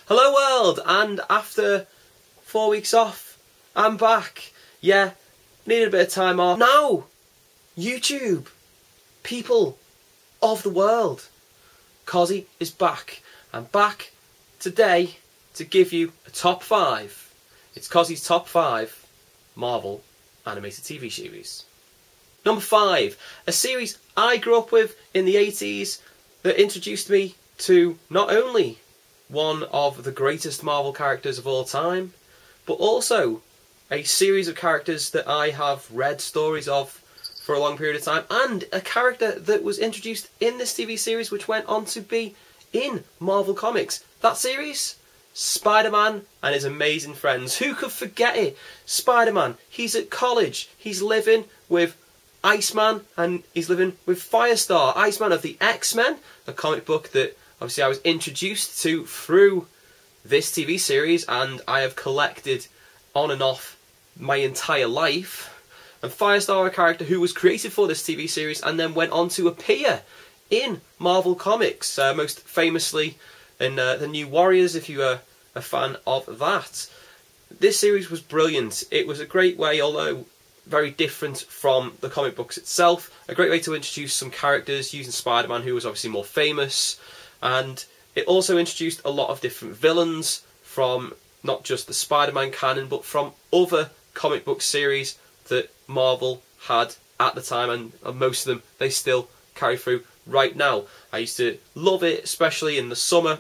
Hello world, and after 4 weeks off, I'm back. Yeah, needed a bit of time off. Now, YouTube, people of the world, Cossy is back. I'm back today to give you a top 5. It's Cossy's top 5 Marvel animated TV series. Number 5, a series I grew up with in the 80s that introduced me to not only one of the greatest Marvel characters of all time, but also a series of characters that I have read stories of for a long period of time, and a character that was introduced in this TV series which went on to be in Marvel Comics. That series? Spider-Man and his amazing friends. Who could forget it? Spider-Man, he's at college, he's living with Iceman and he's living with Firestar. Iceman of the XMen, a comic book that obviously I was introduced to through this TV series and I have collected on and off my entire life. And Firestar, a character who was created for this TV series and then went on to appear in Marvel Comics, most famously in The New Warriors, if you are a fan of that. This series was brilliant. It was a great way, although very different from the comic books itself, a great way to introduce some characters using Spider-Man, who was obviously more famous, and it also introduced a lot of different villains from not just the Spider-Man canon, but from other comic book series that Marvel had at the time, and most of them they still carry through right now. I used to love it, especially in the summer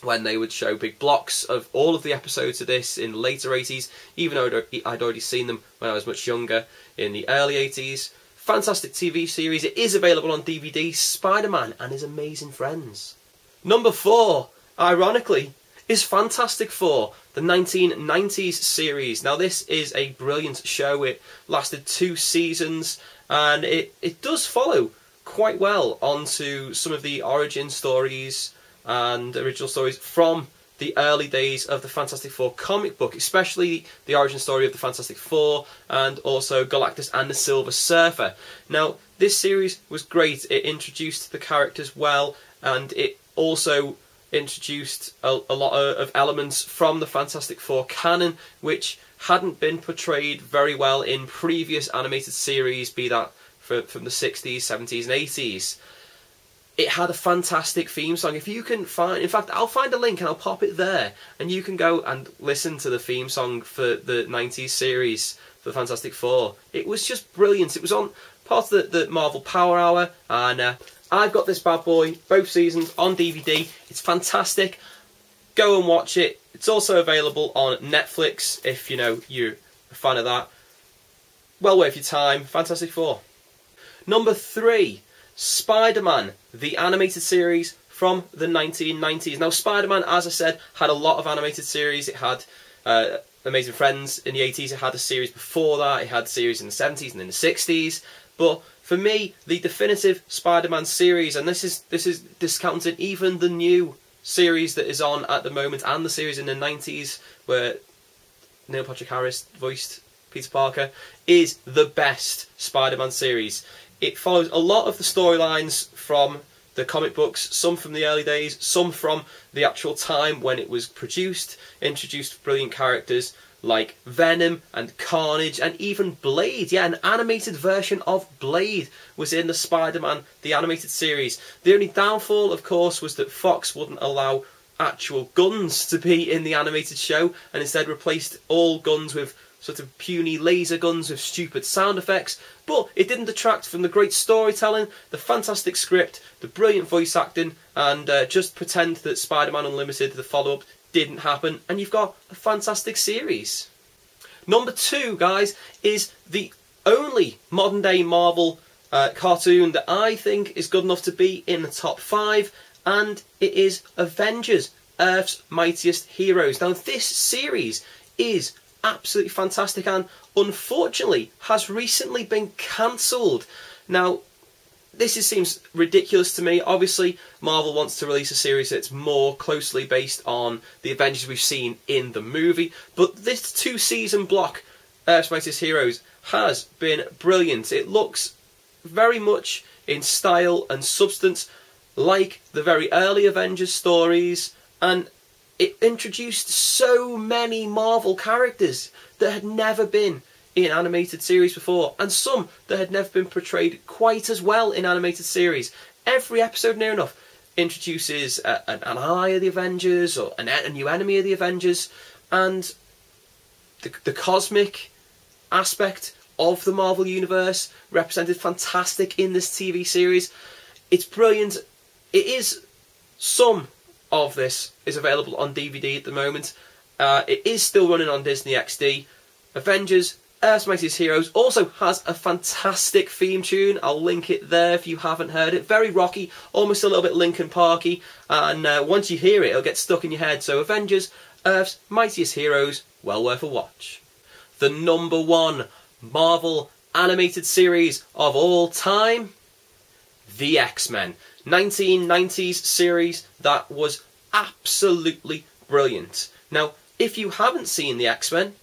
when they would show big blocks of all of the episodes of this in the later 80s, even though I'd already seen them when I was much younger in the early 80s. Fantastic TV series. It is available on DVD, Spider-Man and His Amazing Friends. Number 4, ironically, is Fantastic Four, the 1990s series. Now this is a brilliant show. It lasted 2 seasons and it does follow quite well onto some of the origin stories and original stories from the early days of the Fantastic Four comic book, especially the origin story of the Fantastic Four and also Galactus and the Silver Surfer. Now this series was great. It introduced the characters well, and it also introduced a lot of elements from the Fantastic Four canon which hadn't been portrayed very well in previous animated series, be that from the 60s, 70s and 80s. It had a fantastic theme song. If you can find, in fact, I'll find a link and I'll pop it there, and you can go and listen to the theme song for the 90s series for the Fantastic Four. It was just brilliant. It was on part of the Marvel Power Hour, and I've got this bad boy, both seasons, on DVD. It's fantastic. Go and watch it. It's also available on Netflix if you're a fan of that. Well worth your time. Fantastic Four. Number 3. Spider-Man, the animated series from the 1990s. Now Spider-Man, as I said, had a lot of animated series. It had Amazing Friends in the 80s, it had a series before that, it had series in the 70s and in the 60s. But for me, the definitive Spider-Man series, and this is discounting even the new series that is on at the moment and the series in the 90s where Neil Patrick Harris voiced Peter Parker, is the best Spider-Man series. It follows a lot of the storylines from the comic books, some from the early days, some from the actual time when it was produced, introduced brilliant characters like Venom and Carnage and even Blade. Yeah, an animated version of Blade was in the Spider-Man, the animated series. The only downfall, of course, was that Fox wouldn't allow actual guns to be in the animated show and instead replaced all guns with sort of puny laser guns with stupid sound effects, but it didn't detract from the great storytelling, the fantastic script, the brilliant voice acting, and just pretend that Spider-Man Unlimited, the follow-up, didn't happen, and you've got a fantastic series. Number 2, guys, is the only modern-day Marvel cartoon that I think is good enough to be in the top 5, and it is Avengers, Earth's Mightiest Heroes. Now this series is absolutely fantastic and unfortunately has recently been cancelled. Now this seems ridiculous to me. Obviously Marvel wants to release a series that's more closely based on the Avengers we've seen in the movie, but this 2-season block, Earth's Mightiest Heroes, has been brilliant. It looks very much in style and substance like the very early Avengers stories, and it introduced so many Marvel characters that had never been in animated series before, and some that had never been portrayed quite as well in animated series. Every episode, near enough, introduces an ally of the Avengers, or a new enemy of the Avengers, and the cosmic aspect of the Marvel Universe represented fantastic in this TV series. It's brilliant. It is, some of this is available on DVD at the moment. It is still running on Disney XD. Avengers, Earth's Mightiest Heroes also has a fantastic theme tune. I'll link it there if you haven't heard it. Very rocky, almost a little bit Linkin Parky, and once you hear it, it'll get stuck in your head. So Avengers, Earth's Mightiest Heroes, well worth a watch. The #1 Marvel animated series of all time, the X-Men. 1990s series that was absolutely brilliant. Now, if you haven't seen the X-Men,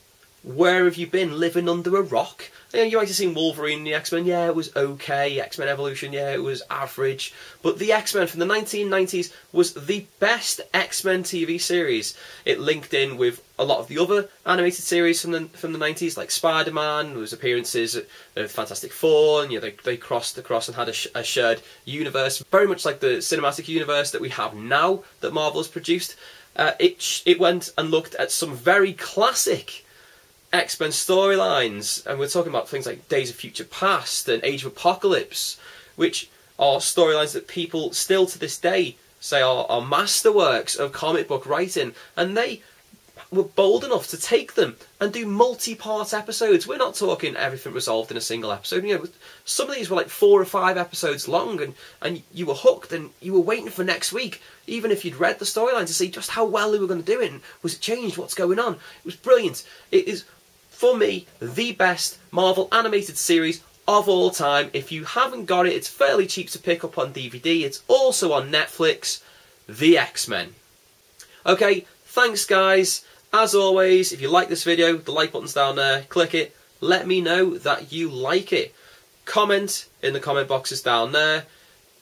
where have you been? Living under a rock? You might have seen Wolverine and the X-Men, yeah, it was okay. X-Men Evolution, yeah, it was average. But the X-Men from the 1990s was the best X-Men TV series. It linked in with a lot of the other animated series from the 90s, like SpiderMan. There was appearances of Fantastic Four, and they crossed across and had a shared universe, very much like the cinematic universe that we have now that Marvel has produced. It went and looked at some very classic X-Men storylines, and we're talking about things like Days of Future Past and Age of Apocalypse, which are storylines that people still to this day say are masterworks of comic book writing, and they were bold enough to take them and do multi-part episodes. We're not talking everything resolved in a single episode. Some of these were like 4 or 5 episodes long, and you were hooked, and you were waiting for next week, even if you'd read the storyline, to see just how well they were going to do it, and was it changed, what's going on. It was brilliant. It is, for me, the best Marvel animated series of all time. If you haven't got it, it's fairly cheap to pick up on DVD. It's also on Netflix. The X-Men. Okay, thanks guys. As always, if you like this video, the like button's down there. Click it. Let me know that you like it. Comment in the comment boxes down there.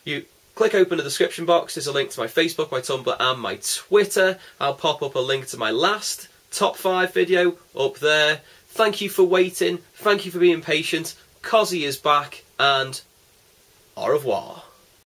You click open the description box. There's a link to my Facebook, my Tumblr, and my Twitter. I'll pop up a link to my last top 5 video up there. Thank you for waiting. Thank you for being patient. Cossy is back, and au revoir.